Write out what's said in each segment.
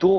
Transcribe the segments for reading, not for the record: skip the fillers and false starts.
2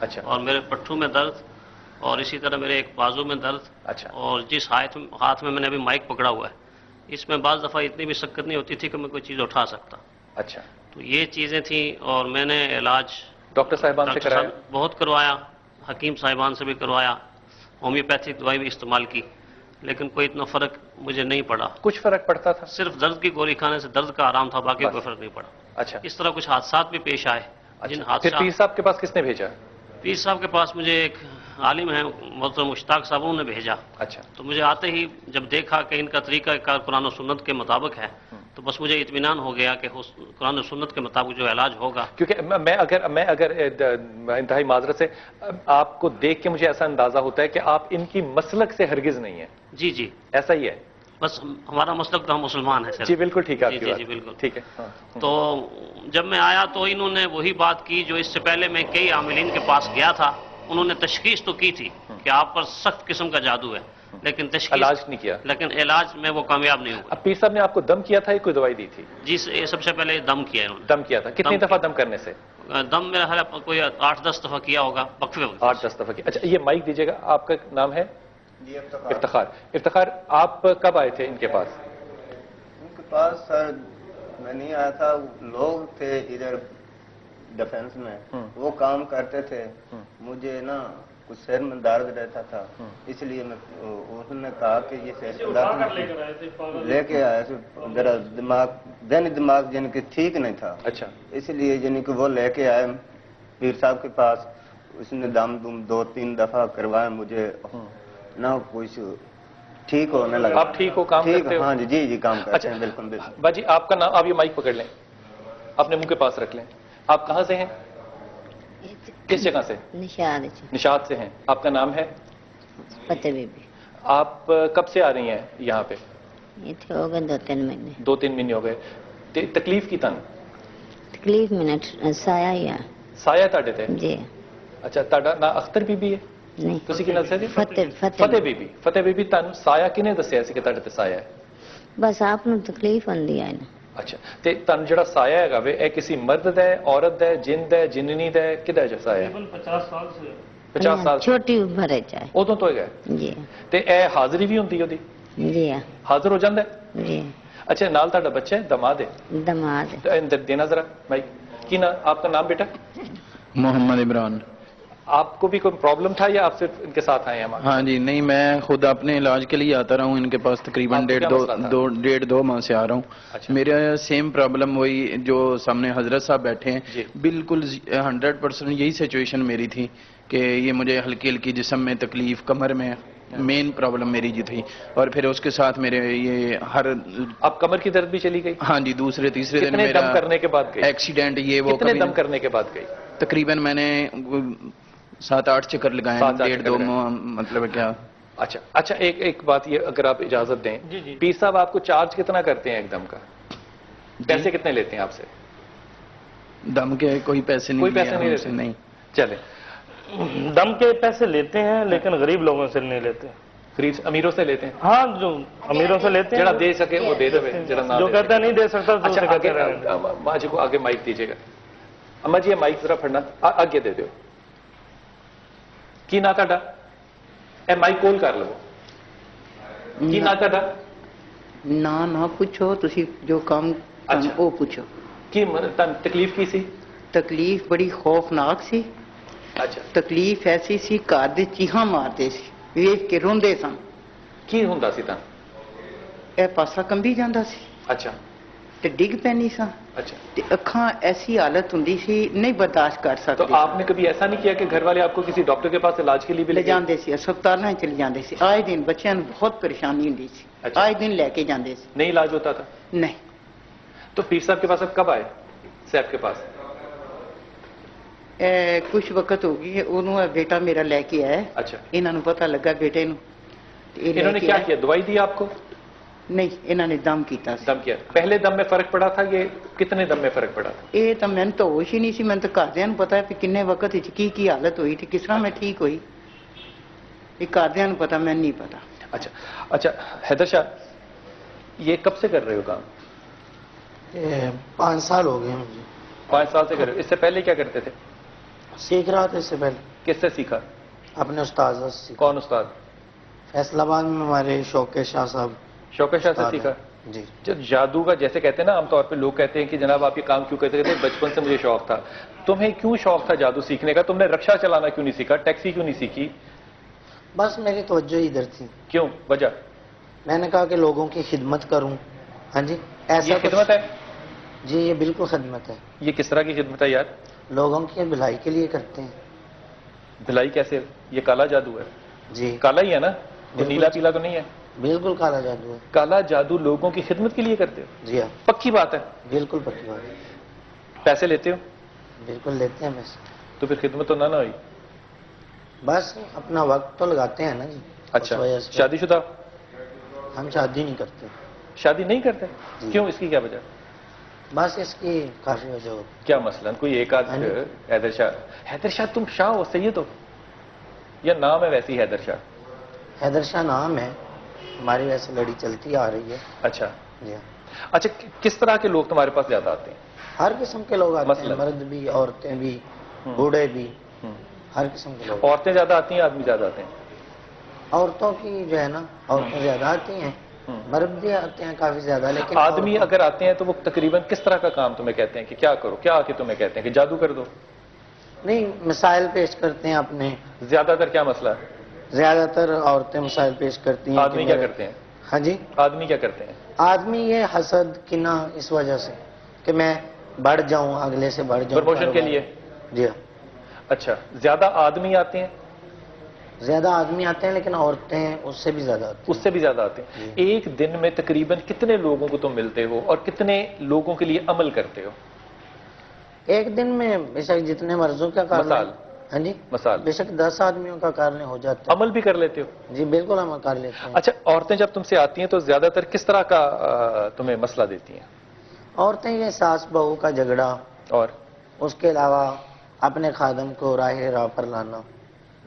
اچھا، اور میرے پٹھوں میں درد، اور اسی طرح میرے ایک بازو میں درد، اچھا، اور جس ہاتھ میں نے ابھی مائک پکڑا ہوا ہے، اس میں بعض دفعہ اتنی بھی شکت نہیں ہوتی تھی کہ میں کوئی چیز اٹھا سکتا. اچھا. تو یہ چیزیں تھیں، اور میں نے علاج ڈاکٹر صاحبان سے کرایا؟ بہت کروایا، حکیم صاحبان سے بھی کروایا، ہومیوپیتھک دوائی بھی استعمال کی، لیکن کوئی اتنا فرق مجھے نہیں پڑا. کچھ فرق پڑتا تھا؟ صرف درد کی گولی کھانے سے درد کا آرام تھا، باقی بس. کوئی فرق نہیں پڑا. اچھا. اس طرح کچھ حادثات بھی پیش آئے. جن پھر حادثات پیر صاحب کے پاس کس نے بھیجا؟ پیر صاحب کے پاس مجھے ایک عالم ہیں محترم مشتاق صاحب، انہوں نے بھیجا. اچھا. تو مجھے آتے ہی جب دیکھا کہ ان کا طریقہ کار قرآن و سنت کے مطابق ہے، تو بس مجھے اطمینان ہو گیا کہ قرآن و سنت کے مطابق جو علاج ہوگا. کیونکہ میں اگر انتہائی معذرت سے آپ کو دیکھ کے مجھے ایسا اندازہ ہوتا ہے کہ آپ ان کی مسلک سے ہرگز نہیں ہیں. جی جی، ایسا ہی ہے. بس ہمارا مسلک تو ہم مسلمان ہیں. جی بالکل ٹھیک ہے. جی بالکل ٹھیک ہے. تو جب میں آیا تو انہوں نے وہی بات کی جو اس سے پہلے میں کئی عاملین کے پاس گیا تھا. انہوں نے تشخیص تو کی تھی کہ آپ پر سخت قسم کا جادو ہے، لیکن علاج نہیں کیا. لیکن علاج میں وہ کامیاب نہیں ہوا. اب پیر صاحب نے آپ کو دم کیا تھا یا کوئی دوائی دی تھی؟ جی سب سے پہلے دم کیا انہوں نے. دم کیا تھا. کتنی دفعہ دم کرنے سے؟ دم میرا خیال ہے کوئی 8-10 دفعہ کیا ہوگا وقفے وقت. 8-10 دفعہ کیا. اچھا، یہ مائک دیجیے گا. آپ کا نام ہے؟ جی افتخار. افتخار، آپ کب آئے تھے ان کے پاس؟ ان کے پاس سر میں نہیں آیا تھا، لوگ تھے ادھر ڈیفنس میں، وہ کام کرتے تھے. مجھے نا کچھ سر میں درد رہتا تھا، اس لیے میں انہوں نے کہا کہ یہ سر میں درد لے کے آیا، ذرا دماغ یعنی کہ ٹھیک نہیں تھا. اچھا. اس لیے یعنی کہ وہ لے کے آئے پیر صاحب کے پاس. اس نے دم 2-3 دفعہ کروایا، مجھے نہ کچھ ٹھیک ہونے لگا. آپ ٹھیک ہو؟ کام کرتے ہو؟ ہاں جی کام کرتے ہیں. بالکل بالکل. باجی آپ کا نام، آپ یہ مائک پکڑ لیں، اپنے منہ کے پاس رکھ لیں. آپ کہاں سے ہیں؟ کس جگہ سے؟ نشاد سے ہیں. آپ کا نام ہے؟ فتح بی بی. آپ کب سے آ رہی ہیں یہاں پہ؟ یہ تھے ہو گئے 2-3 مہینے. 2-3 مہینے ہو گئے. تکلیف کی تن؟ تکلیف منٹ سایہ ہی ہے. سایہ تاڑے تھے؟ جی. اچھا، تاڑا نا اختر بی بی ہے؟ نہیں. تسی کی نظر ہے؟ فتح بی بی. فتح بی بی تن سایہ کنے دسیا اسی کہ تاڑے تے سایہ ہے؟ بس آپ نے تکلیف ہوندی ہے نا. اچھا، تے تن جڑا سایہ ہے گا وے اے کسی مرد دا ہے، عورت دا ہے، جن دا ہے، جننی دا ہے، کدا ہے جو سایہ ہے؟ 50 سال سے. 50 سال. چھوٹی عمر ہے چاہے. ادوں تو ہے. جی. تے اے حاضری بھی ہوندی اودی؟ جی حاضر ہو جاندا ہے؟ جی. اچھا، نال تہاڈا بچہ ہے، دماد ہے؟ دماد. اندر دینا ذرا بھائی. کی نا آپ کا نام بیٹا؟ محمد عمران. آپ کو بھی کوئی پرابلم تھا یا آپ صرف ان کے ساتھ آئے ہیں ہمارے؟ ہاں جی، نہیں میں خود اپنے علاج کے لیے آتا رہا ہوں ان کے پاس، تقریباً 1.5-2 ماہ سے آ رہا ہوں. میرا سیم پرابلم وہی جو سامنے حضرت صاحب بیٹھے ہیں، بالکل 100% یہی سچویشن میری تھی کہ یہ مجھے ہلکی ہلکی جسم میں تکلیف، کمر میں مین پرابلم میری جی تھی. اور پھر اس کے ساتھ میرے یہ اب کمر کی درد بھی چلی گئی؟ ہاں جی، دوسرے تیسرے دن میرا دم کرنے کے بعد گئی؟ ایکسیڈنٹ یہ وہ. کتنے دم کرنے کے بعد گئی؟ تقریباً میں نے 7-8 چکر لگائے، 1.5-2 مطلب کیا. اچھا ایک بات یہ اگر آپ اجازت دیں، پیر صاحب آپ کو چارج کتنا کرتے ہیں ایک دم کا؟ پیسے کتنے لیتے ہیں آپ سے؟ دم کے کوئی پیسے نہیں. کوئی پیسے نہیں لیتے؟ نہیں. چلے، دم کے پیسے لیتے ہیں لیکن غریب لوگوں سے نہیں لیتے. غریب امیروں سے لیتے ہیں؟ ہاں، جو امیروں سے لیتے ہیں، جڑا دے سکے وہ دے دے، جڑا نہ جو کہتا نہیں دے سکتا تو اسے کہتے رہیں. ماں جی کو آگے مائک دیجیے گا. اما جی یہ مائک ذرا پھڑنا آگے دے دو. کی نا تہاڈا؟ اے مائک کول کر لو. کی نا تہاڈا؟ نہ پوچھو، تسی جو کام وہ پوچھو. کی تکلیف کی سی؟ تکلیف بڑی خوفناک سی. اچھا. تکلیف ایسی سی گھر دے چیخاں مارتے سی، ویکھ کے روندے سن. کی ہوندا سی تاں؟ اے پاسا کمبی جاندا سی. اچھا. تے ڈگ پینی سا. اچھا. تے اکھاں ایسی حالت ہوندی سی نہیں برداشت کر سکتے. تو آپ نے کبھی ایسا نہیں کیا کہ گھر والے آپ کو کسی ڈاکٹر کے پاس علاج کے لیے بھی لے جاندے سی، ہسپتالاں چلے جاندے سی. آئے دن بچیاں نوں بہت پریشانی ہوندی سی. آئے دن لے کے جاندے سی. نہیں علاج ہوتا تھا؟ نہیں. تو پیر صاحب کے پاس اب کب آئے؟ صاحب کے پاس کچھ وقت ہو گئی، انہوں بیٹا میرا لے کے آیا. اچھا. انہوں نے پتہ لگا بیٹے نو. انہوں نے کیا کیا؟ دوائی دی آپ کو؟ نہیں، انہوں نے دم کیتا. دم کیا. پہلے دم میں فرق پڑا تھا؟ یہ کتنے دم میں فرق پڑا تھا؟ یہ تو میں تو ہوش ہی نہیں سی. میں تو گھردیاں نوں پتا ہے کہ کنے وقت کی حالت ہوئی تھی، کس طرح میں ٹھیک ہوئی، یہ گھردیاں نوں پتا، میں نہیں پتا. اچھا. حیدر شاہ، یہ کب سے کر رہے ہو کام؟ 5 سال ہو گئے مجھے. 5 سال سے کر رہے ہو. اس سے پہلے کیا کرتے تھے؟ سیکھ رہا تھا اس سے پہلے. کس سے سیکھا؟ اپنے استاد سے سیکھا. کون استاد؟ فیصل آباد میں ہمارے شوکت شاہ صاحب. شوکت شاہ سے سیکھا. جی. جب جادو کا جیسے کہتے ہیں نا عام طور پہ لوگ کہتے ہیں کہ جناب آپ یہ کام کیوں کرتے تھے؟ بچپن سے مجھے شوق تھا. تمہیں کیوں شوق تھا جادو سیکھنے کا؟ تم نے رکشا چلانا کیوں نہیں سیکھا؟ ٹیکسی کیوں نہیں سیکھی؟ بس میری توجہ ادھر تھی. کیوں؟ وجہ؟ میں نے کہا کہ لوگوں کی خدمت کروں. ہاں جی. ایسا یہ خدمت ہے؟ جی یہ بالکل خدمت ہے. یہ کس طرح کی خدمت ہے یار؟ لوگوں کی بھلائی کے لیے کرتے ہیں. بھلائی کیسے؟ یہ کالا جادو ہے. جی کالا ہی ہے نا؟ یہ نیلا پیلا تو نہیں ہے؟ بالکل کالا جادو ہے. کالا جادو لوگوں کی خدمت کے لیے کرتے ہو؟ جی ہاں. پکی بات ہے؟ بالکل پکی بات ہے. پیسے لیتے ہو؟ بالکل لیتے ہیں پیسے. تو پھر خدمت تو نہ ہوئی. بس اپنا وقت تو لگاتے ہیں نا جی. اچھا. شادی شدہ؟ ہم شادی نہیں کرتے. شادی نہیں کرتے؟ کیوں؟ اس کی کیا وجہ؟ بس اس کی کافی وجہ ہوتی. کیا مثلا کوئی ایک آدھ؟ حیدر شاہ. حیدر شاہ تم شاہ ہو سید ہو یا نام ہے ویسی حیدر شاہ؟ حیدر شاہ نام ہے ہماری، ویسے لڑی چلتی آ رہی ہے. اچھا. جی. اچھا کس طرح کے لوگ تمہارے پاس زیادہ آتے ہیں؟ ہر قسم کے لوگ آتے ہیں. مثلاً؟ مرد بھی، عورتیں بھی، بوڑھے بھی، ہر قسم کے لوگ. عورتیں زیادہ آتی ہیں آدمی زیادہ آتے ہیں؟ عورتوں کی جو ہے نا عورتیں زیادہ آتی ہیں، مرد بھی آتے ہیں کافی زیادہ. لیکن آدمی اگر آتے ہیں تو وہ تقریباً کس طرح کا کام تمہیں کہتے ہیں کہ کیا کرو؟ کیا آ کے تمہیں کہتے ہیں کہ جادو کر دو؟ نہیں، مسائل پیش کرتے ہیں اپنے. زیادہ تر کیا مسئلہ ہے؟ زیادہ تر عورتیں مسائل پیش کرتی ہیں. آدمی کیا کرتے ہیں؟ ہاں جی. آدمی کیا کرتے ہیں؟ آدمی یہ حسد کینہ اس وجہ سے کہ میں بڑھ جاؤں، اگلے سے بڑھ جاؤں پروموشن کے لیے. جی ہاں. اچھا. زیادہ آدمی آتے ہیں؟ زیادہ آدمی آتے ہیں لیکن عورتیں اس سے بھی زیادہ آتی ہیں. اس سے بھی زیادہ آتے ہیں. ایک دن میں تقریباً کتنے لوگوں کو تم ملتے ہو اور کتنے لوگوں کے لیے عمل کرتے ہو؟ ایک دن میں بے شک جتنے مرضوں کا کار مثال؟ ہاں جی. مثال؟ بے شک 10 آدمیوں کا کار ہو جاتا ہے. عمل بھی کر لیتے ہو؟ جی بالکل عمل کر لیتے ہیں. اچھا. عورتیں جب تم سے آتی ہیں تو زیادہ تر کس طرح کا تمہیں مسئلہ دیتی ہیں؟ عورتیں یہ ساس بہو کا جھگڑا، اور اس کے علاوہ اپنے خادم کو راہ پر لانا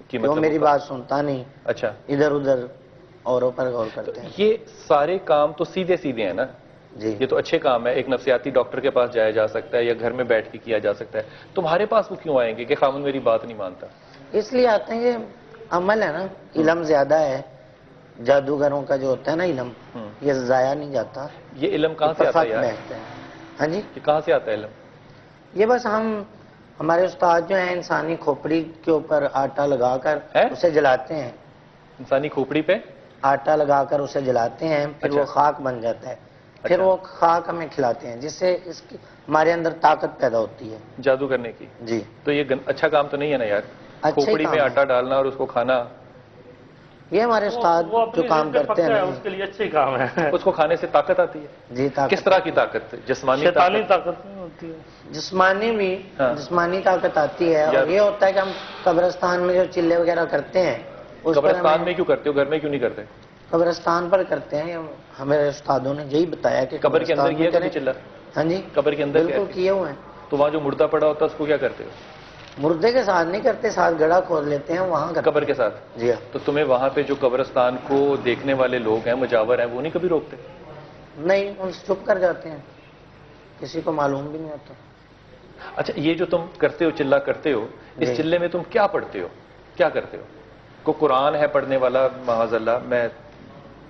کہ وہ میری بات سنتا نہیں. اچھا. ادھر ادھر اوروں پر غور کرتے ہیں. یہ سارے کام تو سیدھے سیدھے ہیں نا؟ جی. یہ تو اچھے کام ہے. ایک نفسیاتی ڈاکٹر کے پاس جایا جا سکتا ہے یا گھر میں بیٹھ کے کیا جا سکتا ہے. تمہارے پاس وہ کیوں آئیں گے کہ خامن میری بات نہیں مانتا؟ اس لیے آتے ہیں یہ عمل ہے نا، علم زیادہ ہے. جادوگروں کا جو ہوتا ہے نا علم، یہ ضائع نہیں جاتا. یہ علم کہاں سے آتا ہے یار؟ ہاں جی. یہ کہاں سے آتا ہے علم؟ یہ بس ہمارے استاد جو ہیں انسانی کھوپڑی کے اوپر آٹا لگا کر اسے جلاتے ہیں. انسانی کھوپڑی پہ آٹا لگا کر اسے جلاتے ہیں، پھر وہ خاک بن جاتا ہے. پھر وہ خاک ہمیں کھلاتے ہیں جس سے ہمارے اندر طاقت پیدا ہوتی ہے جادو کرنے کی. جی. تو یہ اچھا کام تو نہیں ہے نا یار؟ کھوپڑی میں آٹا ڈالنا اور اس کو کھانا. یہ ہمارے استاد جو کام کرتے ہیں اس کے لیے اچھے کام ہے. اس کو کھانے سے طاقت آتی ہے؟ جی. کس طرح کی طاقت؟ جسمانی طاقت ہوتی ہے. جسمانی بھی جسمانی طاقت آتی ہے. اور یہ ہوتا ہے کہ ہم قبرستان میں جو چلے وغیرہ کرتے ہیں. قبرستان میں کیوں کرتے ہو؟ گھر میں کیوں نہیں کرتے؟ قبرستان پر کرتے ہیں. ہمارے استادوں نے یہی بتایا کہ قبر کے اندر کیا کبھی چلا؟ ہاں جی. قبر کے اندر بالکل کیے ہوئے ہیں. تو وہاں جو مردہ پڑا ہوتا ہے اس کو کیا کرتے ہو؟ مردے کے ساتھ نہیں کرتے، ساتھ گڑھا کھود لیتے ہیں وہاں قبر کے ساتھ. جی ہاں. تو تمہیں وہاں پہ جو قبرستان کو دیکھنے والے لوگ ہیں، مجاور ہیں، وہ نہیں کبھی روکتے؟ نہیں، ان سے چپ کر جاتے ہیں، کسی کو معلوم بھی نہیں ہوتا. اچھا. یہ جو تم کرتے ہو، چلہ کرتے ہو، اس چلے میں تم کیا پڑھتے ہو؟ کیا کرتے ہو؟ کو قرآن ہے پڑھنے والا؟ معاذ اللہ، میں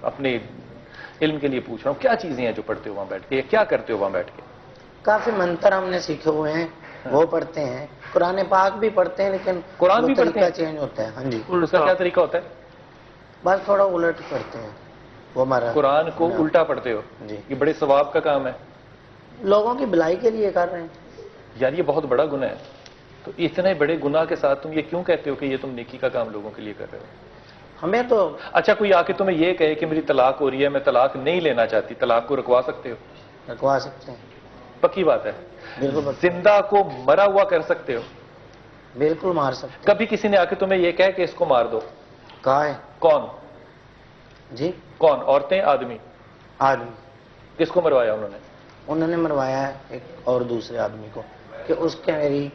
اپنے علم کے لیے پوچھ رہا ہوں. کیا چیزیں ہیں جو پڑھتے ہو وہاں بیٹھ کے؟ کیا کرتے ہو وہاں بیٹھ کے؟ کافی منتر ہم نے سیکھے ہوئے ہیں، وہ پڑھتے ہیں. قرآن پاک بھی پڑھتے ہیں لیکن قرآن بھی پڑھتے ہیں؟ چینج ہوتا ہے. ہاں جی. اس کا کیا طریقہ ہوتا ہے؟ بس تھوڑا الٹ پڑھتے ہیں. وہ ہمارا قرآن کو الٹا پڑھتے ہو؟ جی. یہ بڑے ثواب کا کام ہے. لوگوں کی بھلائی کے لیے کر رہے ہیں. یار یہ بہت بڑا گناہ ہے. تو اتنے بڑے گناہ کے ساتھ تم یہ کیوں کہتے ہو کہ یہ تم نیکی کا کام لوگوں کے لیے کر رہے ہو؟ ہمیں تو اچھا کوئی آ کے تمہیں یہ کہے کہ میری طلاق ہو رہی ہے، میں طلاق نہیں لینا چاہتی، طلاق کو رکوا سکتے ہو؟ رکوا سکتے ہیں. پکی بات ہے. بالکل. زندہ کو مرا ہوا کر سکتے ہو؟ بالکل مار سکتے. کبھی کسی نے آ کے تمہیں یہ کہے کہ اس کو مار دو؟ کہا ہے. کون؟ جی. کون؟ عورتیں؟ آدمی؟ آدمی. کس کو مروایا انہوں نے؟ انہوں نے مروایا ہے ایک اور دوسرے آدمی کو کہ اس کے میری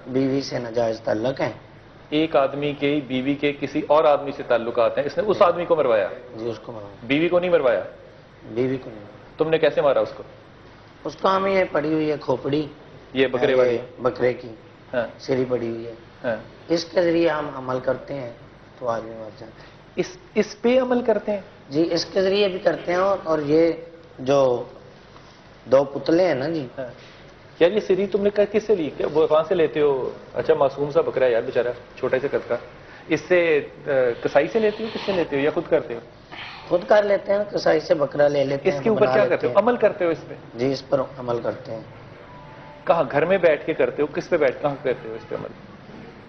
بیوی سے ناجائز تعلق ہیں. ایک آدمی کے بیوی کے کسی اور آدمی سے تعلقات ہیں، اس نے اس آدمی کو مروایا؟ جی. اس کو مروایا. بیوی کو نہیں مروایا؟ بیوی کو نہیں. تم نے کیسے مارا اس کو؟ اس کو ہمیں یہ پڑی ہوئی ہے کھوپڑی، یہ بکرے والی، بکرے کی ہاں سری پڑی ہوئی ہے، ہاں، اس کے ذریعے ہم عمل کرتے ہیں تو آدمی مر جاتا ہے۔ اس پہ عمل کرتے ہیں؟ جی اس کے ذریعے بھی کرتے ہیں، اور یہ جو دو پتلے ہیں نا جی، ہاں۔ یار یہ سری تم نے کس سے لی؟ وہ کہاں سے لیتے ہو؟ اچھا معصوم سا بکرا ہے یار بیچارہ، چھوٹا سے قد کا، اس سے کسائی سے لیتے ہو، کس سے لیتے ہو یا خود کرتے ہو؟ خود کر لیتے ہیں، کسائی سے بکرا لے لیتے ہیں، اس کے اوپر بنا کیا لیتے کرتے ہو؟ ہیں۔ عمل کرتے ہو اس پہ؟ جی اس پر عمل کرتے ہیں، کہاں؟ گھر میں بیٹھ کے کرتے ہو؟ کس پہ بیٹھ کہاں کرتے ہو اس پہ عمل؟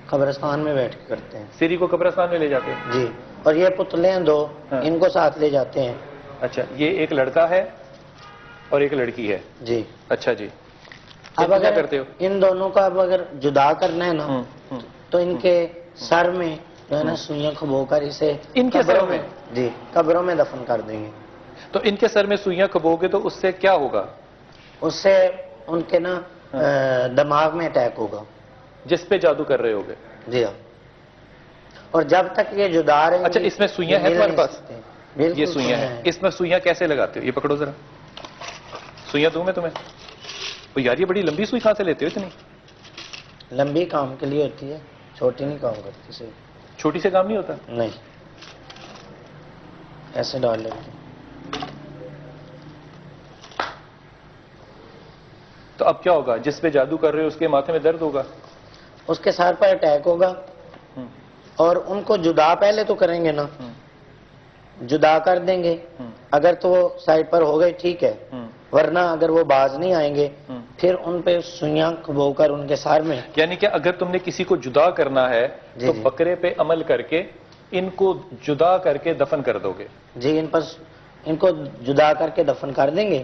قبرستان میں بیٹھ کے کرتے ہیں سری کو قبرستان میں لے جاتے ہو؟ جی، اور یہ پتلے ہیں دو، ہاں۔ ان کو ساتھ لے جاتے ہیں۔ اچھا، یہ ایک لڑکا ہے اور ایک لڑکی ہے؟ جی اچھا جی، اب کیا اگر کرتے ہو؟ ان دونوں کا اب اگر جدا کرنا ہے نا ہوں۔ تو ان کے سر میں جو ہے نا سوئیاں کھبو کر اسے ان کے سر میں؟ جی قبروں میں دفن کر دیں گے۔ تو ان کے سر میں سوئیاں کھبو گے تو اس سے کیا ہوگا؟ اس سے ان کے نا دماغ میں اٹیک ہوگا، جس پہ جادو کر رہے ہوگے؟ جی ہاں، اور جب تک یہ جدا رہیں گے۔ اچھا اس میں سوئیاں ہیں تمہارے پاس؟ بالکل یہ سوئیاں ہیں، اس میں سوئیاں کیسے لگاتے ہو؟ یہ پکڑو ذرا، سوئیاں دوں میں تمہیں؟ وہ یار یہ بڑی لمبی سوئی کہاں سے لیتے ہو اتنی؟ لمبی کام کے لیے ہوتی ہے، چھوٹی نہیں کام کرتی سے۔ چھوٹی سے کام نہیں ہوتا؟ نہیں، ایسے ڈال لیتے ہیں۔ تو اب کیا ہوگا؟ جس پہ جادو کر رہے ہو اس کے ماتھے میں درد ہوگا؟ اس کے سر پر اٹیک ہوگا، اور ان کو جدا پہلے تو کریں گے نا، جدا کر دیں گے، اگر تو وہ سائڈ پر ہو گئے ٹھیک ہے، ورنہ اگر وہ باز نہیں آئیں گے پھر ان پہ سوئیاں کھبو کر ان کے سر میں۔ یعنی کہ اگر تم نے کسی کو جدا کرنا ہے تو بکرے پہ عمل کر کے ان کو جدا کر کے دفن کر دو گے؟ جی ان کو جدا کر کے دفن کر دیں گے،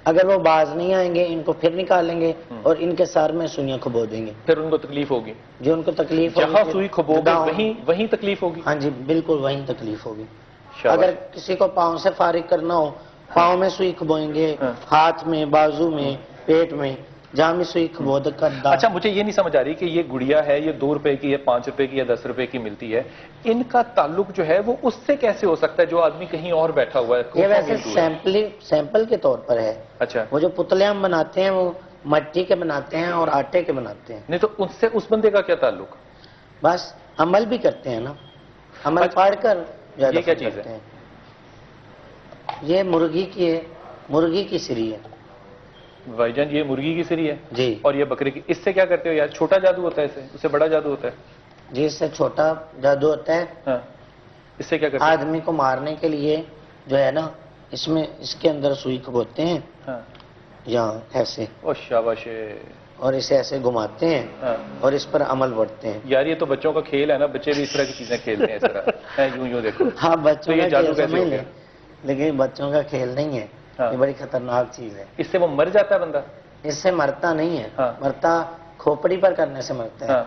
اگر وہ باز نہیں آئیں گے ان کو پھر نکالیں گے اور ان کے سر میں سوئیاں کھبو دیں گے۔ پھر ان کو تکلیف ہوگی؟ جو ان کو تکلیف ہوگی، جہاں سوئی کھبو گے وہیں تکلیف ہوگی؟ ہاں جی بالکل وہیں تکلیف ہوگی۔ شاباش۔ اگر کسی کو پاؤں سے فارغ کرنا ہو، پاؤں میں سوئی کھبوئیں گے، ہاتھ میں، بازو میں، پیٹ میں، جہاں بھی سوئی کھبو کر۔ اچھا مجھے یہ نہیں سمجھ آ رہی کہ یہ گڑیا ہے، یہ 2 روپے کی ہے، 5 روپے کی یا 10 روپے کی ملتی ہے، ان کا تعلق جو ہے وہ اس سے کیسے ہو سکتا ہے جو آدمی کہیں اور بیٹھا ہوا ہے؟ یہ ویسے سیمپل کے طور پر ہے۔ اچھا، وہ جو پتلے ہم بناتے ہیں وہ مٹی کے بناتے ہیں اور آٹے کے بناتے ہیں۔ نہیں تو ان سے اس بندے کا کیا تعلق؟ بس عمل بھی کرتے ہیں نا، عمل پڑھ کر یہ کیا چیز ہے؟ یہ مرغی کی سری ہے بھائی جان، یہ مرغی کی سری ہے جی، اور یہ بکرے کی۔ اس سے کیا کرتے ہو یار؟ چھوٹا جادو ہوتا ہے اس سے بڑا جادو ہوتا ہے؟ جی اس سے چھوٹا جادو ہوتا ہے۔ ہاں، اس سے کیا کرتے ہیں؟ آدمی کو مارنے کے لیے جو ہے نا اس کے اندر سوئی کھبوتے ہیں، ہاں، یہاں ایسے، او شاباش، اور اسے ایسے گھماتے ہیں ہاں۔ اور اس پر عمل بڑھتے ہیں۔ یار یہ تو بچوں کا کھیل ہے نا، بچے بھی اس طرح کی چیزیں کھیلتے ہیں اس طرح یوں دیکھو۔ ہاں تو بچوں یہ کا جادو کھیل کیسے سمجھ ہو لیں، گیا؟ لیکن بچوں کا کھیل نہیں ہے، ہاں۔ یہ بڑی خطرناک چیز ہے۔ اس سے وہ مر جاتا ہے بندہ؟ اس سے مرتا نہیں ہے، ہاں۔ مرتا کھوپڑی پر کرنے سے مرتا ہے، ہاں۔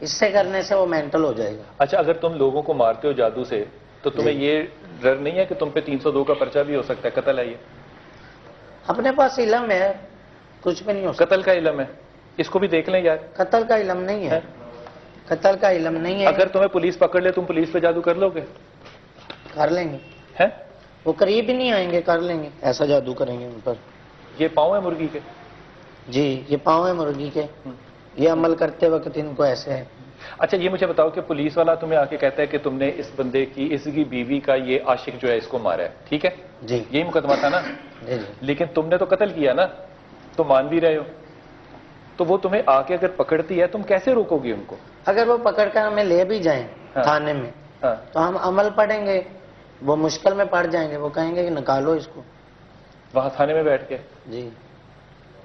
اس سے کرنے سے وہ مینٹل ہو جائے گا۔ اچھا اگر تم لوگوں کو مارتے ہو جادو سے تو تمہیں یہ ڈر نہیں ہے کہ تم پہ 302 کا پرچہ بھی ہو سکتا ہے؟ قتل ہے یہ؟ اپنے پاس علم ہے، کچھ بھی نہیں ہو سکتا۔ قتل کا علم ہے، اس کو بھی دیکھ لیں یار۔ قتل کا علم نہیں ہے، قتل کا علم نہیں ہے۔ اگر تمہیں پولیس پکڑ لے تم پولیس پہ جادو کر لو گے؟ کر لیں گے، ہیں؟ وہ قریب ہی نہیں آئیں گے، کر لیں گے، ایسا جادو کریں گے ان پر۔ یہ پاؤں ہے مرغی کے؟ جی یہ پاؤں ہیں مرغی کے، یہ عمل کرتے وقت ان کو ایسے ہے۔ اچھا یہ مجھے بتاؤ کہ پولیس والا تمہیں آ کے کہتا ہے کہ تم نے اس بندے کی، اس کی بیوی کا یہ عاشق جو ہے اس کو مارا ہے، ٹھیک ہے؟ جی یہی مقدمہ تھا نا؟ جی جی لیکن تم نے تو قتل کیا نا، تو مان بھی رہے ہو، تو وہ تمہیں آ کے اگر پکڑتی ہے تم کیسے روکو گی ان کو؟ اگر وہ پکڑ کر ہمیں لے بھی جائیں تھانے میں ہاں، تو ہم عمل پڑھیں گے، وہ مشکل میں پڑ جائیں گے، وہ کہیں گے کہ نکالو اس کو۔ وہاں تھانے میں بیٹھ کے؟ جی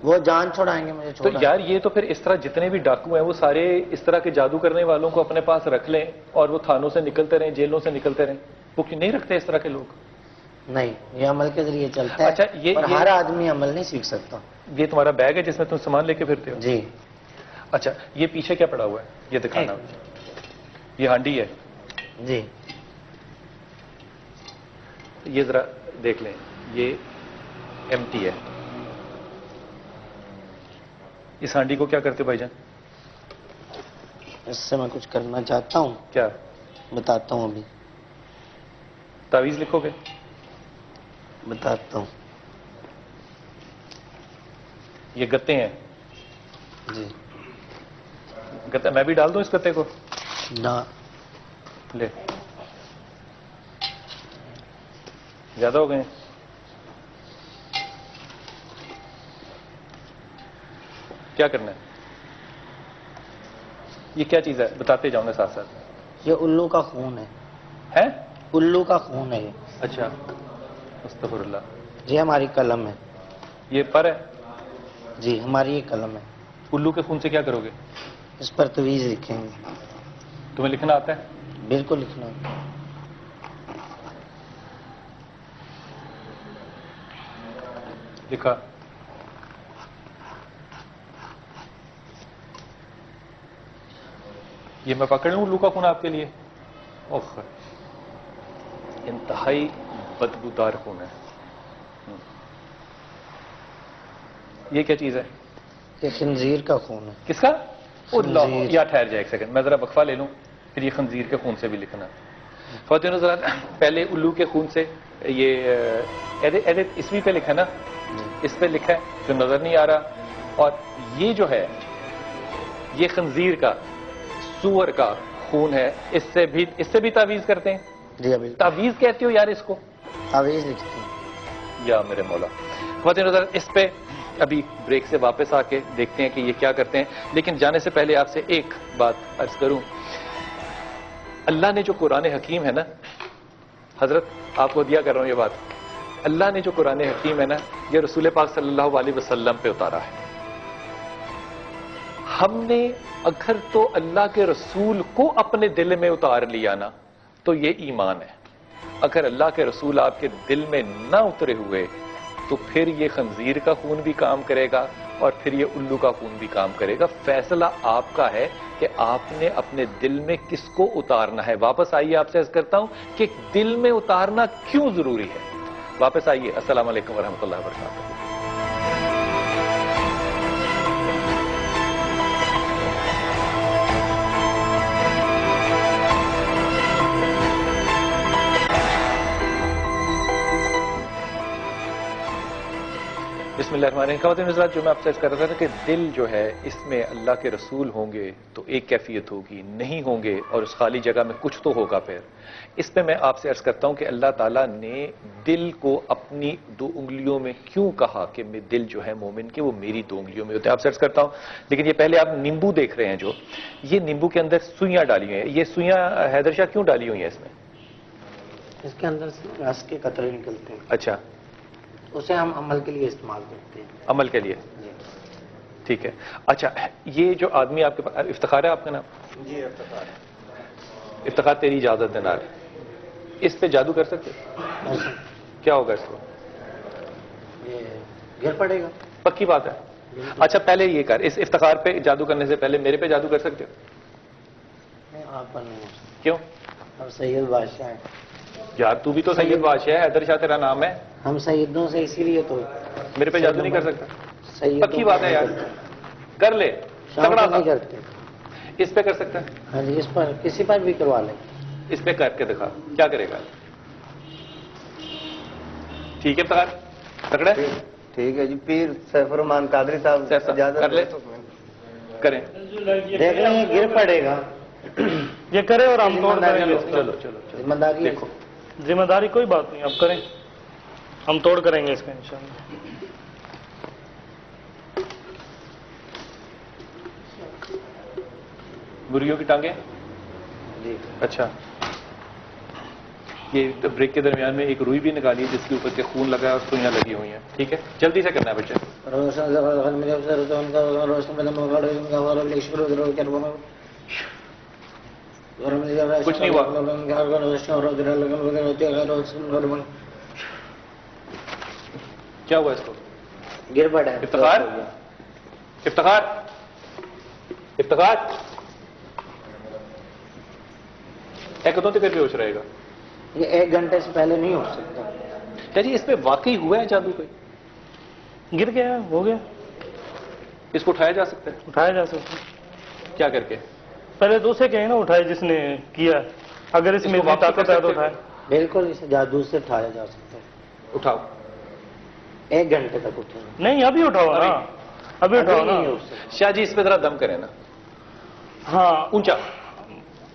وہ جان چھوڑائیں گے، مجھے تو چھوڑا۔ یار یہ تو پھر اس طرح جتنے بھی ڈاکو ہیں وہ سارے اس طرح کے جادو کرنے والوں کو اپنے پاس رکھ لیں اور وہ تھانوں سے نکلتے رہیں، جیلوں سے نکلتے رہیں، وہ کیوں نہیں رکھتے اس طرح کے لوگ؟ نہیں، یہ عمل کے ذریعے چلتا ہے، اچھا، اور ہر آدمی عمل نہیں سیکھ سکتا۔ یہ تمہارا بیگ ہے جس میں تم سامان لے کے پھرتے ہو؟ جی اچھا یہ پیچھے کیا پڑا ہوا ہے؟ یہ دکھانا مجھے۔ یہ ہانڈی ہے؟ جی یہ ذرا دیکھ لیں، یہ ایمٹی ہے۔ اس ہانڈی کو کیا کرتے ہو بھائی جان؟ اس سے میں کچھ کرنا چاہتا ہوں، کیا بتاتا ہوں، ابھی تعویذ لکھو گے؟ بتاتا ہوں۔ یہ گتے ہیں جی گتا میں بھی ڈال دوں اس گتے کو؟ نہ لے زیادہ ہو گئے ہیں. کیا کرنا ہے؟ یہ کیا چیز ہے بتاتے جاؤں گے ساتھ ساتھ. یہ الو کا خون ہے. الو کا خون ہے یہ. اچھا استغفر اللہ. جی ہماری قلم ہے. یہ پر ہے؟ جی ہماری یہ قلم ہے. الو کے خون سے کیا کرو گے؟ اس پر تویز لکھیں گے. تمہیں لکھنا آتا ہے؟ بالکل لکھنا. لکھا. یہ میں پکڑ لوں الو کا خون آپ کے لیے؟ اوہ انتہائی بدبودار خون ہے. یہ کیا چیز ہے؟ یہ خنزیر کا خون ہے. کس کا؟ اللہ. خنزیر. یا ٹھہر جائے ایک سیکنڈ میں ذرا وقفہ لے لوں پھر یہ خنزیر کے خون سے بھی لکھنا. خواتین حضرات پہلے الو کے خون سے یہ اسوی پہ لکھا نا، اس پہ لکھا ہے جو نظر نہیں آ رہا. اور یہ جو ہے یہ خنزیر کا سور کا خون ہے. اس سے بھی تعویذ کرتے ہیں؟ جی ابھی تعویذ کہتے ہو یار اس کو؟ تعویذ لکھتے ہیں. یا میرے مولا. خواتین حضرات اس پہ ابھی بریک سے واپس آ کے دیکھتے ہیں کہ یہ کیا کرتے ہیں. لیکن جانے سے پہلے آپ سے ایک بات عرض کروں. اللہ نے جو قرآن حکیم ہے نا حضرت، آپ کو دیا کر رہا ہوں یہ بات، اللہ نے جو قرآن حکیم ہے نا یہ رسول پاک صلی اللہ علیہ وسلم پہ اتارا ہے. ہم نے اگر تو اللہ کے رسول کو اپنے دل میں اتار لیا نا تو یہ ایمان ہے. اگر اللہ کے رسول آپ کے دل میں نہ اترے ہوئے تو پھر یہ خنزیر کا خون بھی کام کرے گا اور پھر یہ الو کا خون بھی کام کرے گا. فیصلہ آپ کا ہے کہ آپ نے اپنے دل میں کس کو اتارنا ہے. واپس آئیے، آپ سے عرض کرتا ہوں کہ دل میں اتارنا کیوں ضروری ہے. واپس آئیے. السلام علیکم ورحمۃ اللہ وبرکاتہ. بسم اللہ الرحمن الرحیم. خواتین حضرات جو میں آپ سے عرض کر رہا تھا کہ دل جو ہے اس میں اللہ کے رسول ہوں گے تو ایک کیفیت ہوگی، نہیں ہوں گے اور اس خالی جگہ میں کچھ تو ہوگا. پھر اس پہ میں آپ سے عرض کرتا ہوں کہ اللہ تعالیٰ نے دل کو اپنی 2 انگلیوں میں کیوں کہا کہ میں دل جو ہے مومن کے وہ میری 2 انگلیوں میں ہوتے ہیں. آپ سے عرض کرتا ہوں. لیکن یہ پہلے آپ نیمبو دیکھ رہے ہیں جو یہ نیمبو کے اندر سوئیاں ڈالی ہوئی ہیں. یہ سوئیاں حیدر شاہ کیوں ڈالی ہوئی ہیں اس میں؟ اس کے اندر سے رس کے قطرے نکلتے ہیں. اچھا اسے ہم عمل کے لیے استعمال کرتے ہیں. عمل کے لیے؟ جی ٹھیک ہے. اچھا یہ جو آدمی آپ کے پاس افتخار ہے آپ کا نام؟ جی افتخار. افتخار تیری اجازت دینا ہے. اس پہ جادو کر سکتے؟ کیا ہوگا اس کو؟ یہ گر پڑے گا. پکی بات ہے. اچھا پہلے یہ کر، اس افتخار پہ جادو کرنے سے پہلے میرے پہ جادو کر سکتے ہو؟ آپ پر نہیں ہو سکتا. کیوں؟ ہم سید بادشاہ ہیں. یار تو بھی تو سید بادشاہ ہے، حیدر شاہ تیرا نام ہے. ہم سیدوں سے اسی لیے تو میرے پہ جادو نہیں کر سکتا؟ سیدوں پکی بات ہے یار. کر لے. شام تگڑا کو نہیں تھا. کرتے. اس پہ کر سکتا ہے؟ ہاں جی اس پر کسی پر بھی کروا لیں. اس پہ کر کے دکھا کیا کرے گا. ٹھیک ہے افتخار تگڑے. ٹھیک ہے جی. پیر سیف الرحمان قادری صاحب اجازت کر لے. کریں. دیکھ لیں یہ گر پڑے گا. یہ کرے اور ہم توڑ کریں گے. چلو چلو چلو ذمہ داری ہے. دیکھو ذمہ داری کوئی بات نہیں، آپ کریں، ہم توڑ کریں گے اس کا انشاءاللہ. بریوں کی ٹانگیں. جی اچھا یہ بریک کے درمیان میں ایک روئی بھی نکالی ہے جس کے اوپر کے خون لگا ہے اور سوئیاں لگی ہوئی ہیں. ٹھیک ہے جلدی سے کرنا ہے بچے. کچھ نہیں ہوا. کیا ہوا اس کو؟ گر پڑا ہے. افتخار افتخار افتخار ایک دو پھر بھی ہوش رہے گا. یہ 1 گھنٹے سے پہلے نہیں ہو سکتا. کیا جی اس پہ واقعی ہوا ہے جادو کوئی؟ گر گیا، ہو گیا. اس کو اٹھایا جا سکتا ہے؟ اٹھایا جا سکتا ہے. کیا کر کے؟ پہلے دوسرے کہیں نا اٹھائے جس نے کیا. اگر اس میں کو واپس طاقت کر ہے تو سکتے اٹھائے. بالکل اسے جادو سے اٹھایا جا سکتا ہے. اٹھاؤ. 1 گھنٹے تک اٹھے. نہیں ابھی اٹھاؤ نا. ابھی اٹھاؤ نا. شاہ جی اس پہ ذرا دم کریں نا, ہاں, اونچا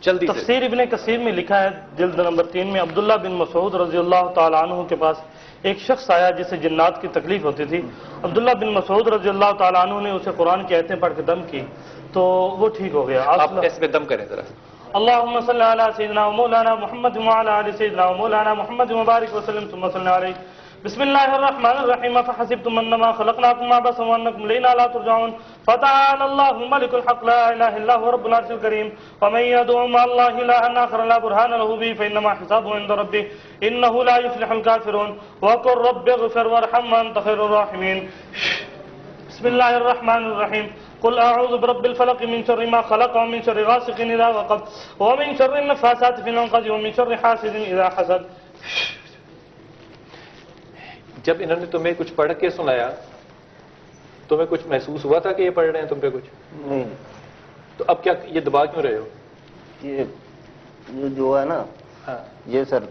جلدی سے. تفسیر ابن کثیر میں لکھا ہے جلد نمبر 3 میں, عبداللہ بن مسعود رضی اللہ تعالیٰ عنہ کے پاس ایک شخص آیا جسے جنات کی تکلیف ہوتی تھی. عبداللہ بن مسعود رضی اللہ تعالیٰ عنہ نے اسے قرآن کی آیتیں پڑھ کے دم کی تو وہ ٹھیک ہو گیا. آپ اس پہ دم کریں ذرا. اللهم صل على سيدنا ومولانا محمد وعلى ال سيدنا ومولانا محمد وبارك وسلم ثم صل عليه. بسم الله الرحمن الرحيم. فحسبتم انما خلقناكم عبثا وانكم الينا لا ترجعون. فتعالى الله الملك الحق لا اله الا هو رب العرش الكريم. ومن يدعو مع الله الها اخر لا برهان له به فانما حسابه عند ربه انه لا يفلح الكافرون. وقل رب اغفر وارحم وانت خير الراحمين. بسم الله الرحمن الرحيم. قل اعوذ برب الفلق من شر ما خلق ومن شر غاسق اذا وقب ومن شر النفاثات في العقد ومن شر حاسد اذا حسد. جب انہوں نے تمہیں کچھ پڑھ کے سنایا تمہیں کچھ محسوس ہوا تھا کہ یہ پڑھ رہے ہیں تم پہ کچھ؟ نہیں. تو اب کیا یہ دبا کیوں رہے ہو؟ یہ جو ہے نا, ہاں, یہ سر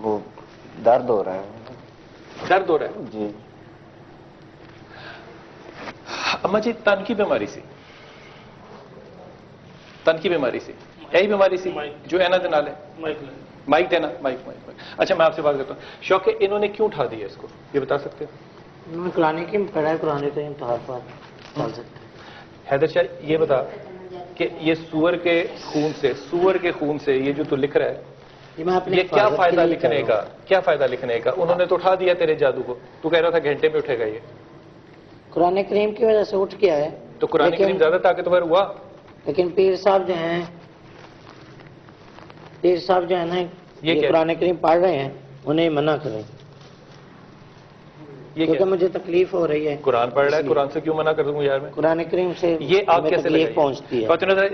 وہ درد ہو رہا ہے. درد ہو رہا ہے جی. اما جی تن کی بیماری سی, تن کی بیماری سی, یہی بیماری سی جو اینا دنال ہے. مائک دینا, مائک. اچھا میں آپ سے بات کرتا ہوں, شوق ہے انہوں نے کیوں اٹھا دیا اس کو, یہ بتا سکتے ہیں؟ قرآن کی پڑھا ہے, قرآن کا امتحان چل سکتے ہیں. حیدر شاہ یہ بتا کہ یہ سور کے خون سے یہ جو تو لکھ رہا ہے یہ کیا فائدہ لکھنے کا, کیا فائدہ لکھنے کا؟ انہوں نے تو اٹھا دیا تیرے جادو کو, تو کہہ رہا تھا گھنٹے میں اٹھے گا یہ. قرآن کریم کی وجہ سے اٹھ گیا ہے. تو قرآن کریم زیادہ طاقتور ہوا. لیکن پیر صاحب جو ہیں نا, یہ قرآن کریم پڑھ رہے ہیں, انہیں منع کریں. کیونکہ مجھے تکلیف ہو رہی ہے. قرآن پڑھ رہا ہے, قرآن سے کیوں منع کر دوں یار میں؟ قرآن کریم سے یہ آگ کیسے لگائی پہنچتی ہے؟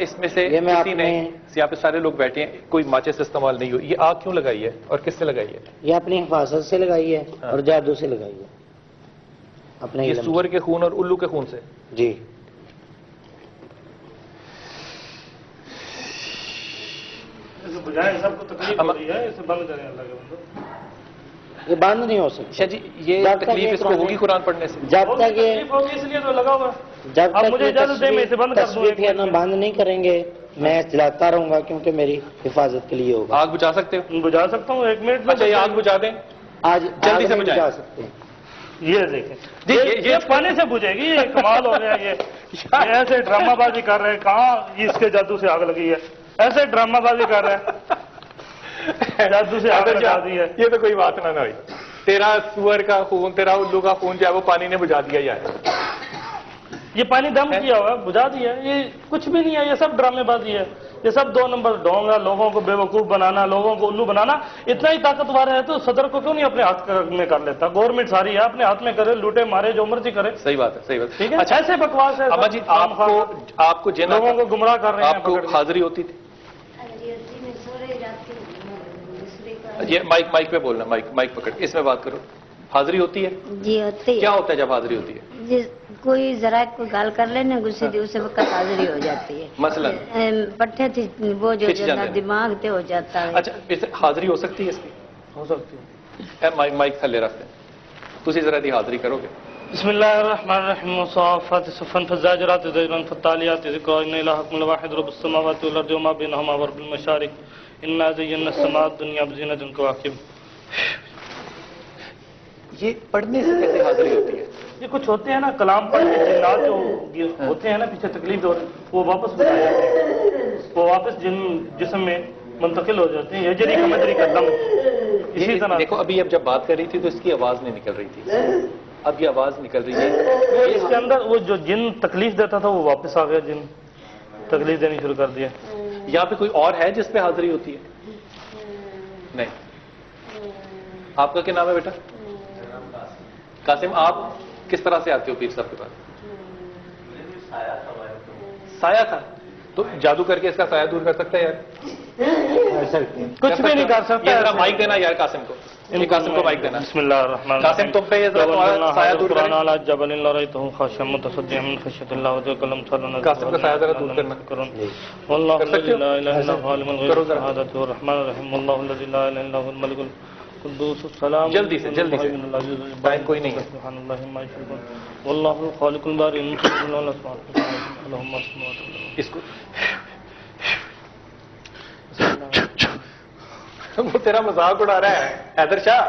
اس میں سے کسی نے, یہاں پہ سارے لوگ بیٹھے ہیں, کوئی ماچس استعمال نہیں ہوئی, یہ آگ کیوں لگائی ہے اور کس سے لگائی ہے؟ یہ اپنی حفاظت سے لگائی ہے اور جادو سے لگائی ہے. اپنے یہ سور کے خون اور الو کے خون سے. جی. سب کو تکلیف ہو رہی ہے, اسے بند کریں اللہ کے بندو. یہ بند نہیں ہو سکتا. شاہ جی یہ تکلیف اس کو ہوگی قرآن پڑھنے سے؟ جب تک یہ اس لیے تو لگا ہوا ہے. جب تک مجھے اجازت دیں میں اسے بند کر دوں. تصویر بند نہیں کریں گے, میں چلاتا رہوں گا کیونکہ میری حفاظت کے لیے ہوگا. آگ بجھا سکتے ہو؟ بجھا سکتا ہوں, 1 منٹ میں. اچھا یہ آگ بجھا دیں, آج جلدی سے بجھا سکتے ہیں. یہ دیکھیں یہ پانی سے بجھے گی, یہ کمال ہو گیا. یہ ایسے ڈرامہ بازی کر رہے ہیں, کہاں اس کے جادو سے آگ لگی ہے, ایسے ڈرامہ بازی کر رہے ہیں, جادو سے آگ لگا دی ہے. یہ تو کوئی بات نہ ہوئی. تیرا سور کا خون, تیرا الو کا خون جو ہے وہ پانی نے بجھا دیا یار. یہ پانی دم کیا ہوا ہے, بجھا دیا. یہ کچھ بھی نہیں ہے, یہ سب ڈرامے بازی ہے. یہ سب 2 نمبر ڈھونگا, لوگوں کو بے وقوف بنانا, لوگوں کو الو بنانا. اتنا ہی طاقتور ہے تو صدر کو کیوں نہیں اپنے ہاتھ میں کر لیتا؟ گورنمنٹ ساری ہے, اپنے ہاتھ میں کرے, لوٹے مارے, جو مرضی کرے. صحیح بات ہے, صحیح بات. ٹھیک ہے, ایسے بکواس ہے. اما جی آپ کو جن لوگوں کو گمراہ کر رہے ہیں. آپ کو حاضری ہوتی تھی؟ یہ مائک پہ بولنا, مائک پکڑ, اس میں بات کرو. حاضری ہوتی ہے؟ جی ہوتی ہے. کیا ہوتا ہے جب حاضری ہوتی ہے؟ کوئی ذرا کوئی گال کر لینا غصے دی, اسے وقت حاضری ہو جاتی ہے. مثلا پٹھے تھی وہ جو دماغ تے ہو جاتا ہے. اچھا حاضری ہو سکتی ہے اس کی؟ ہو سکتی ہے. مائک تھلے رکھ دیں, تسی ذرا دی حاضری کرو گے. بسم اللہ الرحمن الرحیم. والصافات صفا فالزاجرات زجرا فالتاليات ذکرا ان الہکم الواحد رب السماوات والارض وما بینہما ورب المشارق انا زینا السماء الدنیا بزینۃ الکواکب. یہ پڑھنے سے کیسے حاضری ہوتی ہے؟ یہ کچھ ہوتے ہیں نا کلام پڑھ کے جنات جو ہوتے ہیں نا پیچھے تکلیف ہو رہی, وہ واپس بتایا جاتے ہیں, وہ واپس جسم میں منتقل ہو جاتے ہیں. یہ جری کمجری کا دم اسی طرح. دیکھو ابھی اب جب بات کر رہی تھی تو اس کی آواز نہیں نکل رہی تھی, اب یہ آواز نکل رہی ہے. اس کے اندر وہ جو جن تکلیف دیتا تھا وہ واپس آ گیا, جن تکلیف دینی شروع کر دیا. یہاں پہ کوئی اور ہے جس پہ حاضری ہوتی ہے؟ نہیں. آپ کا کیا نام ہے بیٹا؟ قاسم. آپ کس طرح سے آتے ہو پیر صاحب کے پاس؟ سایہ تھا تو جادو کر کے اس کا سایہ دور کر سکتا ہے یار؟ کچھ بھی نہیں کر سکتا. مائک دینا یار قاسم کو, قاسم کو مائک دینا. بسم اللہ الرحمن الرحیم. قاسم تم پہ سایہ دور کرنا. جبل لريته خاشعا متصدعا من خشية الله وتكلم صلى. قاسم کا سایہ ذرا دور کرنا. والله الذي لا اله الا هو عالم الغيب والشهادة الرحمن الرحيم. والله الذي لا اله الا هو الملك القدوس السلام جلدی سے ٹائم کوئی نہیں ہے. سبحان اللہ ما یشرکون واللہ الخالق الباری المصور اللهم صل وسلم. اس کو وہ تیرا مذاق اڑا رہا ہے حیدر شاہ.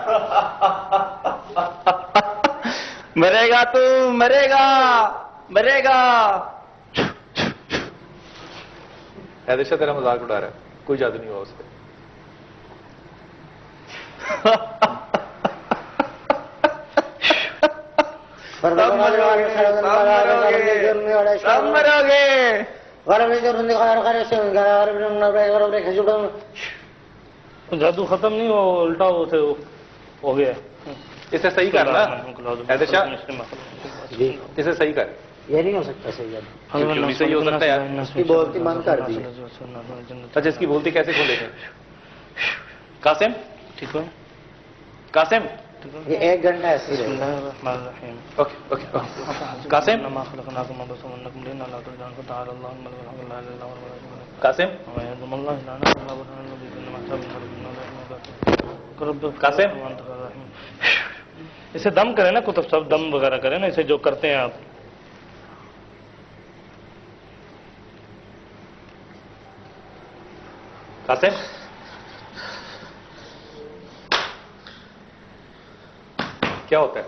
مرے گا تو مرے گا مرے گا. حیدر شاہ تیرا مذاق اڑا رہا ہے, کوئی جادو نہیں ہوا اس پہ. جادو ختم نہیں ہو, الٹا ہو گیا. اسے صحیح کر نا حیدر شاہ, اسے صحیح کر. یہ نہیں ہو سکتا صحیح جادو, کیوں نہیں صحیح ہو سکتا یار؟ اس کی بولتی بند کر دی. اچھا اس کی بولتی کیسے کھولے تھے؟ قاسم ٹھیک ہے, قاسم یہ 1 گھنٹہ ایسے ہی بسم رہے. اللہ الرحمن الرحیم. اوکے اوکے قاسم قاسم قاسم اسے دم کریں نا, کتب صاحب دم وغیرہ کریں نا, اسے جو کرتے ہیں آپ. قاسم کیا ہوتا ہے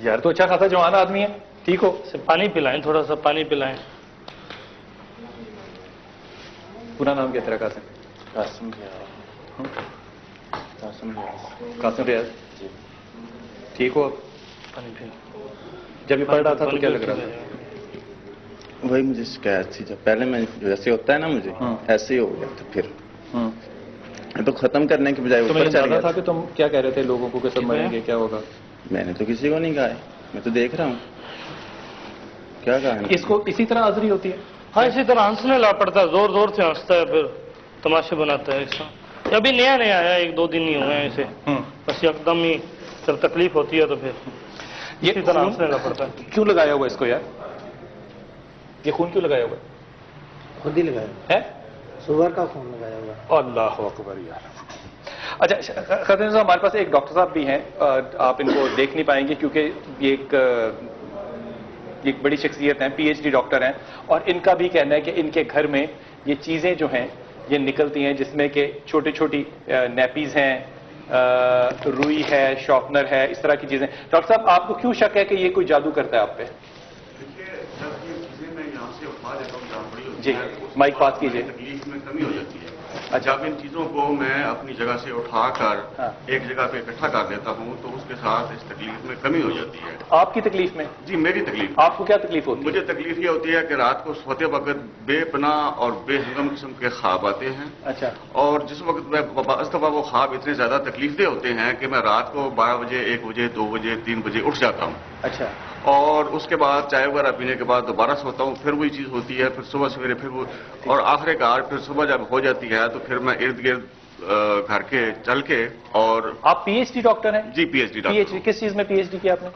یار؟ تو اچھا خاصا جوان آدمی ہے, ٹھیک ہو. اسے پانی پلائیں, تھوڑا سا پانی پلائیں. پورا نام کیا تیرا؟ قاسم قاسم ریاض, ٹھیک ہو؟ پانی پلائیں. جب یہ پڑھ رہا تھا تو کیا لگ رہا تھا؟ وہی مجھے شکایت تھی, جب پہلے میں جیسے ہوتا ہے نا مجھے ایسے ہی ہو گیا, تو پھر تو ختم کرنے کے بجائے اوپر چڑھ گیا تھا. کہ تم کیا کہہ رہے تھے لوگوں کو کہ سب مریں گے, کیا ہوگا؟ میں نے تو کسی کو نہیں کہا ہے, میں تو دیکھ رہا ہوں کیا کہا ہے. اس کو اسی طرح حاضری ہوتی ہے؟ ہاں اسی طرح ہنسنے لا پڑتا ہے, زور زور سے ہنستا ہے, پھر تماشے بناتا ہے. اس ابھی نیا نیا آیا, 1-2 دن نہیں ہوئے ہیں اسے, بس ایک دم ہی جب تکلیف ہوتی ہے تو پھر اسی طرح ہنسنے لا پڑتا ہے. کیوں لگایا ہوا اس کو یار؟ یہ خون کیوں لگایا ہوا خود ہی لگایا ہے؟ سور کا خون لگایا ہوا. اللہ اکبر یار. اچھا خطرے صاحب, ہمارے پاس ایک ڈاکٹر صاحب بھی ہیں, آپ ان کو دیکھ نہیں پائیں گے کیونکہ یہ ایک بڑی شخصیت ہیں, پی ایچ ڈی ڈاکٹر ہیں, اور ان کا بھی کہنا ہے کہ ان کے گھر میں یہ چیزیں جو ہیں یہ نکلتی ہیں, جس میں کہ چھوٹی چھوٹی نیپیز ہیں, روئی ہے, شارپنر ہے, اس طرح کی چیزیں. ڈاکٹر صاحب آپ کو کیوں شک ہے کہ یہ کوئی جادو کرتا ہے آپ پہ؟ جی مائک پاس کیجیے. تکلیف میں کمی ہو جاتی ہے. جب ان چیزوں کو میں اپنی جگہ سے اٹھا کر ایک جگہ پہ اکٹھا کر دیتا ہوں تو اس کے ساتھ اس تکلیف میں کمی ہو جاتی ہے. آپ کی تکلیف میں؟ جی میری تکلیف. آپ کو کیا تکلیف ہوتی ہے؟ مجھے تکلیف یہ ہوتی ہے کہ رات کو سوتے وقت بے پناہ اور بے ہنگم قسم کے خواب آتے ہیں. اچھا. اور جس وقت میں بعض دفعہ وہ خواب اتنے زیادہ تکلیف دہ ہوتے ہیں کہ میں رات کو 12 بجے 1 بجے 2 بجے 3 بجے اٹھ جاتا ہوں. اچھا. اور اس کے بعد چائے وغیرہ پینے کے بعد دوبارہ سوتا ہوں, پھر وہی چیز ہوتی ہے, پھر صبح سویرے پھر وہ, اور آخر کار پھر صبح جب ہو جاتی ہے تو پھر میں ارد گرد گھر کے چل کے. اور آپ پی ایچ ڈی ڈاکٹر ہیں؟ جی پی ایچ ڈی ڈاکٹر. کس چیز میں پی ایچ ڈی کیا آپ نے؟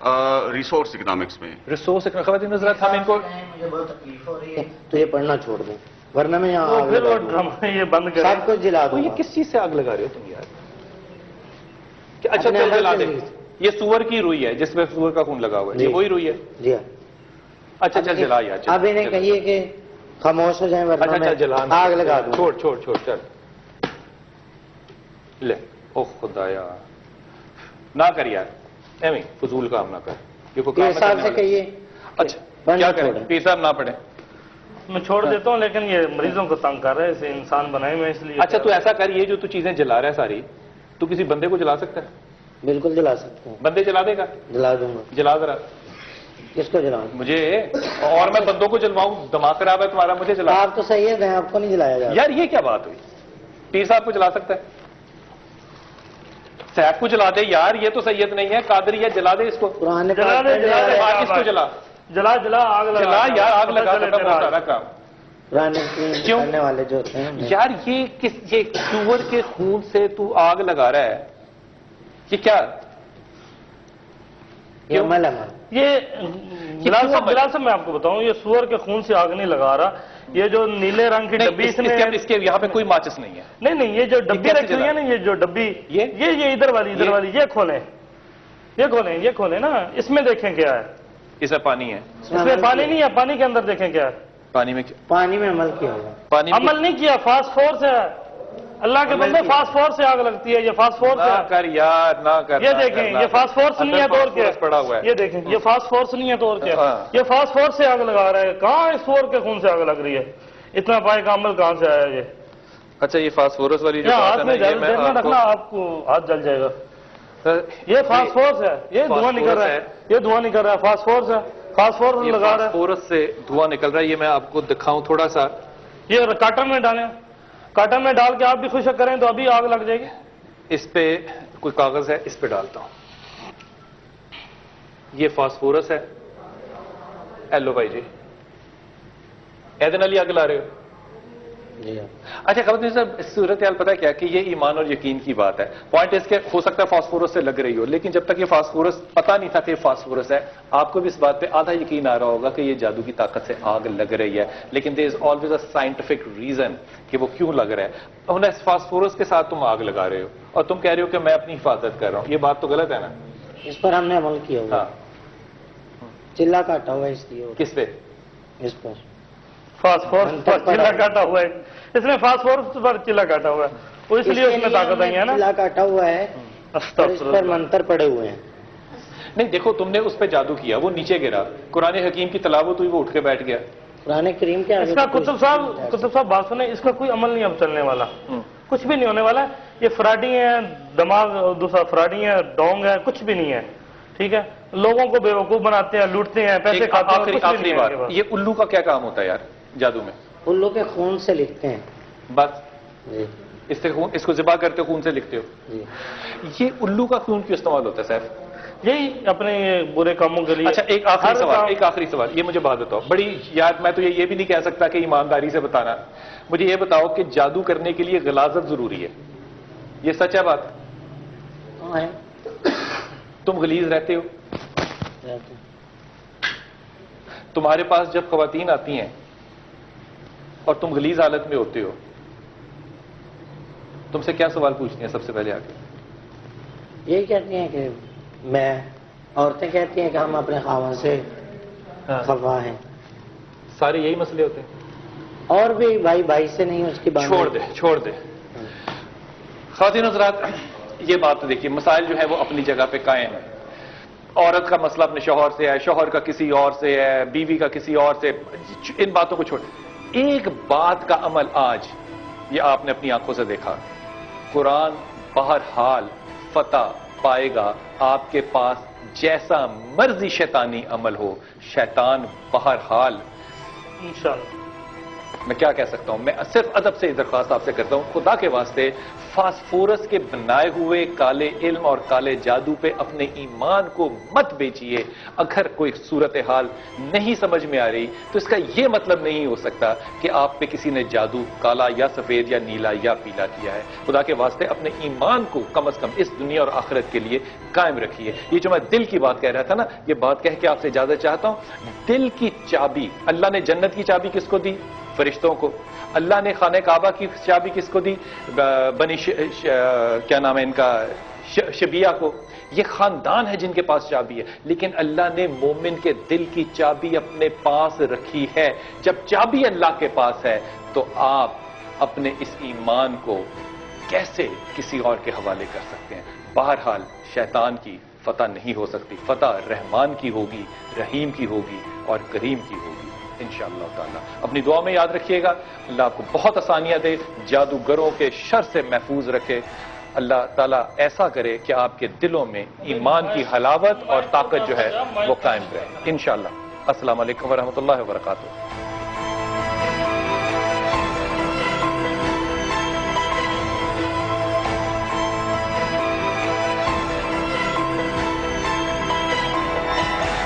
ریسورس اکنامکس میں. ریسورس خواتین حضرات, ہم ان کو مجھے بہت تکلیف ہو رہی ہے تو یہ پڑھنا چھوڑ دیں, ورنہ میں یہاں پھر وہ ڈرامہ یہ بند کریں, سب کچھ جلا دوں. یہ کس چیز سے آگ لگا رہے ہو تم یار؟ اچھا چل جلا دیں. یہ سور کی روئی ہے جس میں سور کا خون لگا ہوا ہے, یہ وہی روئی ہے؟ جی ہاں. اچھا چل جلا یار. اب انہیں کہیے کہ خاموش ہو جائیں ورنہ میں آگ لگا دوں. چھوڑ چھوڑ چھوڑ چل لے. او خدایا نہ کر یار, ایویں فضول کام نہ کر. پیر صاحب سے کہیے. اچھا کیا کریں, پیر صاحب نہ پڑھیں. میں چھوڑ دیتا ہوں, لیکن یہ مریضوں کو تنگ کر رہے ہیں, اسے انسان بنائے میں اس لیے. اچھا تو ایسا کر, یہ جو تو چیزیں جلا رہا ہے ساری, تو کسی بندے کو جلا سکتا ہے؟ بالکل جلا سکتا ہوں. بندے جلا دے گا؟ جلا دوں گا. جلا ذرا. کس کو جلاؤں؟ مجھے. اور میں بندوں کو جلواؤں؟ دماغ خراب ہے تمہارا, مجھے جلا. آپ تو سید ہیں, آپ کو نہیں جلایا جاتا. یار یہ کیا بات ہوئی؟ پیر صاحب کو جلا سکتا ہے؟ صاحب کو جلا دے یار, یہ تو سید نہیں ہے, قادری ہے, جلا دے اس کو. جلا دے, جلا دے, اس کو جلا. جلا جلا آگ لگا. جلا یار, آگ لگا سارا کام. کرنے والے جو ہوتے ہیں یار, یہ سور کے خون سے تو آگ لگا رہا ہے, یہ کیا؟ یہ عمل ہے. یہ بلال صاحب میں آپ کو بتاؤں، یہ سور کے خون سے آگ نہیں لگا رہا. یہ جو نیلے رنگ کی ڈبی اس کے یہاں پہ کوئی ماچس نہیں ہے. نہیں، یہ جو ڈبی رکھی ہوئی ہے نا، یہ جو ڈبی، یہ ادھر والی یہ کھولیں نا. اس میں دیکھیں کیا ہے. اس میں پانی ہے. اس میں پانی نہیں ہے. پانی کے اندر دیکھیں کیا ہے. پانی میں عمل کیا ہوگا. عمل نہیں کیا، فاسفورس ہے. اللہ کے بندے فاسفورس سے آگ لگتی ہے. یہ فاسفورس ہے. یہ دیکھیں، یہ فاسفورس نہیں ہے تو اور کیا. یہ دیکھیں، یہ فاسفورس نہیں ہے تو اور کیا. یہ فاسفورس سے آگ لگا رہا ہے. کہاں سور کے خون سے آگ لگ رہی ہے؟ اتنا پائے کا عمل کہاں سے آیا یہ؟ اچھا، یہ فاسفورس والی جو ہاتھ میں رکھنا، آپ کو ہاتھ جل جائے گا. یہ فاسفورس ہے. یہ دھواں نکل رہا ہے. یہ دھواں نکل رہا ہے. فاسفورس ہے. فاسفورس لگا رہا ہے. فاسفورس سے دھواں نکل رہا ہے. یہ میں آپ کو دکھاؤں تھوڑا سا. یہ کاٹن میں ڈالیں. کاٹن میں ڈال کے آپ بھی خشک کریں تو ابھی آگ لگ جائے گی. اس پہ کوئی کاغذ ہے، اس پہ ڈالتا ہوں. یہ فاسفورس ہے. ایلو بھائی جی، ایدن علی آگ لا رہے ہو؟ اچھا خواتین صاحب، صورتحال پتہ ہے کیا کہ یہ ایمان اور یقین کی بات ہے. پوائنٹ اس کے ہو سکتا ہے فاسفورس سے لگ رہی ہو، لیکن جب تک یہ فاسفورس پتہ نہیں تھا کہ یہ فاسفورس ہے، آپ کو بھی اس بات پہ آدھا یقین آ رہا ہوگا کہ یہ جادو کی طاقت سے آگ لگ رہی ہے. لیکن there is always a scientific reason کہ وہ کیوں لگ رہا ہے. انہیں فاسفورس کے ساتھ تم آگ لگا رہے ہو اور تم کہہ رہے ہو کہ میں اپنی حفاظت کر رہا ہوں. یہ بات تو غلط ہے نا. اس پر ہم نے عمل کیا ہوگا. چلا کاٹا ہوا اس لیے. کس پہ؟ اس پر فاسفورس پر چلا کاٹا ہوا ہے. اس نے فاسفورس پر چلا کاٹا ہوا ہے، وہ اس لیے اس میں طاقت آئی ہے نا. چلا کاٹا ہوا ہے، اس پر منتر پڑے ہوئے ہیں. نہیں دیکھو، تم نے اس پہ جادو کیا، وہ نیچے گرا. قرآن حکیم کی تلاوت ہوئی، وہ اٹھ کے بیٹھ گیا. قرآن کریم کے اس کا کتب صاحب بات سنیں، اس کا کوئی عمل نہیں اب چلنے والا. کچھ بھی نہیں ہونے والا. یہ فراڈی ہیں، دماغ دوسرا فراڈی ہیں، ڈونگ ہے، کچھ بھی نہیں ہے. ٹھیک ہے، لوگوں کو بیوقوف بناتے ہیں، لوٹتے ہیں، پیسے کھاتے ہیں. آخری بات، یہ الو کا کیا کام ہوتا ہے یار جادو میں؟ الو کے خون سے لکھتے ہیں بس. جی. اس کو ذبح کرتے ہو، خون سے لکھتے ہو. جی. یہ الو کا خون کیوں استعمال ہوتا ہے صاحب؟ یہی اپنے برے کاموں کے لیے. اچھا، ایک آخری سوال یہ مجھے بات بتاؤ بڑی یار. میں تو یہ بھی نہیں کہہ سکتا کہ ایمانداری سے بتانا. مجھے یہ بتاؤ کہ جادو کرنے کے لیے غلاظت ضروری ہے. یہ سچ ہے بات؟ ہے. تم غلیظ رہتے ہو؟ تمہارے پاس جب خواتین آتی ہیں اور تم غلیظ حالت میں ہوتے ہو، تم سے کیا سوال پوچھتی ہیں سب سے پہلے آ کے؟ یہی کہتی ہیں کہ عورتیں کہتی ہیں کہ ہم اپنے خاوند سے خفا ہیں. سارے یہی مسئلے ہوتے ہیں؟ اور بھی بھائی سے نہیں، اس کی بات چھوڑ دے. خواتین حضرات، یہ بات تو دیکھیے، مسائل جو ہے وہ اپنی جگہ پہ قائم ہے. عورت کا مسئلہ اپنے شوہر سے ہے، شوہر کا کسی اور سے ہے، بیوی کا کسی اور سے. ان باتوں کو چھوڑ. ایک بات کا عمل آج یہ آپ نے اپنی آنکھوں سے دیکھا. قرآن بہرحال فتح پائے گا. آپ کے پاس جیسا مرضی شیطانی عمل ہو، شیطان بہرحال. انشاءاللہ. میں کیا کہہ سکتا ہوں؟ میں صرف ادب سے درخواست آپ سے کرتا ہوں، خدا کے واسطے فاسفورس کے بنائے ہوئے کالے علم اور کالے جادو پہ اپنے ایمان کو مت بیچیے. اگر کوئی صورتحال نہیں سمجھ میں آ رہی تو اس کا یہ مطلب نہیں ہو سکتا کہ آپ پہ کسی نے جادو کالا یا سفید یا نیلا یا پیلا کیا ہے. خدا کے واسطے اپنے ایمان کو کم از کم اس دنیا اور آخرت کے لیے قائم رکھیے. یہ جو میں دل کی بات کہہ رہا تھا نا، یہ بات کہہ کے آپ سے اجازت چاہتا ہوں. دل کی چابی اللہ نے جنت کی چابی کس کو دی؟ فرشتوں کو. اللہ نے خانہ کعبہ کی چابی کس کو دی؟ بنی کیا نام ہے ان کا، شبیہ کو. یہ خاندان ہے جن کے پاس چابی ہے. لیکن اللہ نے مومن کے دل کی چابی اپنے پاس رکھی ہے. جب چابی اللہ کے پاس ہے تو آپ اپنے اس ایمان کو کیسے کسی اور کے حوالے کر سکتے ہیں؟ بہرحال شیطان کی فتح نہیں ہو سکتی. فتح رحمان کی ہوگی، رحیم کی ہوگی اور کریم کی ہوگی انشاءاللہ تعالیٰ. اپنی دعا میں یاد رکھیے گا. اللہ آپ کو بہت آسانیاں دے، جادوگروں کے شر سے محفوظ رکھے. اللہ تعالیٰ ایسا کرے کہ آپ کے دلوں میں ایمان کی حلاوت اور طاقت جو ہے وہ قائم رہے انشاءاللہ. السلام علیکم ورحمۃ اللہ وبرکاتہ.